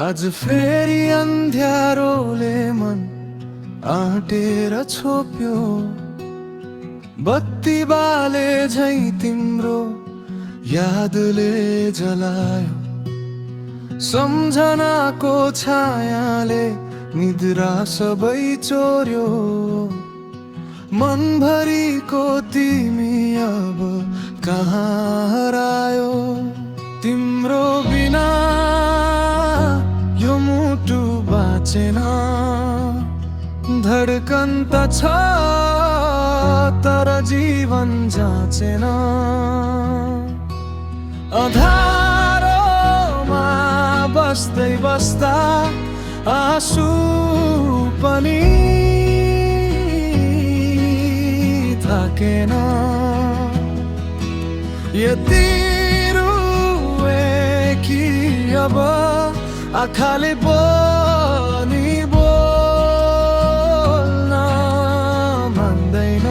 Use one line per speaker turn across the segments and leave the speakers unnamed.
आज फेरि अन्ध्यारोले मन आँटेर छोप्यो, बत्ती बाले झै तिम्रो यादले जलायो। सम्झनाको छायाले निद्रा सबै चोर्यो, मनभरिको तिमी अब कहाँ हरायो। तिम्रो बिना यो मुटु बाँचेन, धड्कन त छ तर जीवन जाँचेन। अँधारोमा बस्दै बस्दा आँसु पनि थाकेन। यति रुए कि अब आँखाले पनि बोल्न मान्दैन।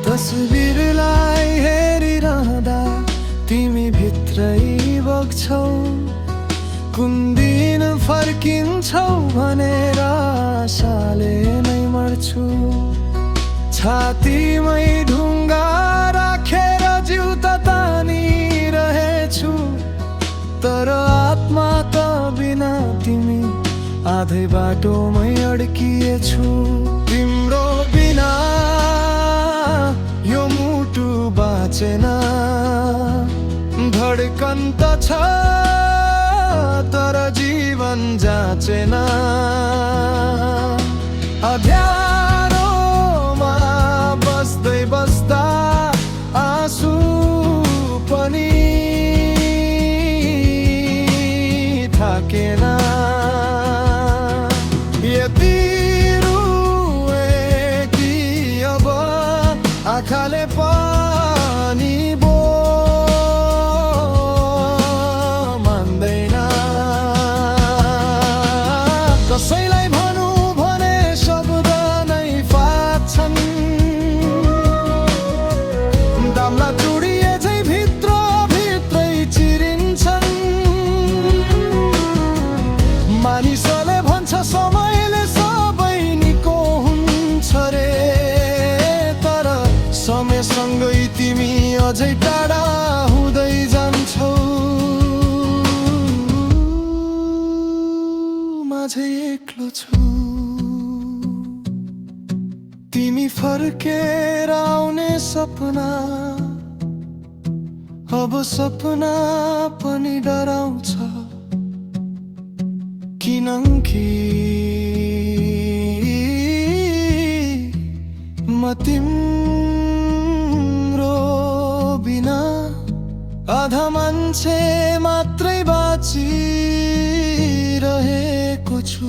तस्बिरलाई हेरिरहँदा तिमी भित्रै बग्छौ, कुन दिन फर्किन्छौ भनेर आशाले नै मर्छु। छातीमै ढुङ्गा राखेर जिउ त तानिरहेछु, तर आत्मा त बिना तिमी आधै बाटोमै अड्किएछु। तिम्रो बिना यो मुटु बाँचेन, धड्कन त छ तर जीवन जाँचेन। अँध्यारोमा बस्दै बस्दा आँसु पनि थाकेन। यति रुए कि अब आँखाले पनि मान्दैन। कसैलाई भनु भने शब्द नै फाट्छन्, दाम्ला चुडिए झै भित्र भित्रै चिरिन्छन्। मानिसले भन्छ समयले सबै निको हुन्छ रे, तर समयसँगै तिमी अझै टाढा हुँदै जान्छौ। माझै एक्लो छु, तिमी फर्केर आउने सपना अब सपना पनि डराउँछ। किनकि म तिम्रो बिना आधा मान्छे मात्रै बाँचिरहेको छु।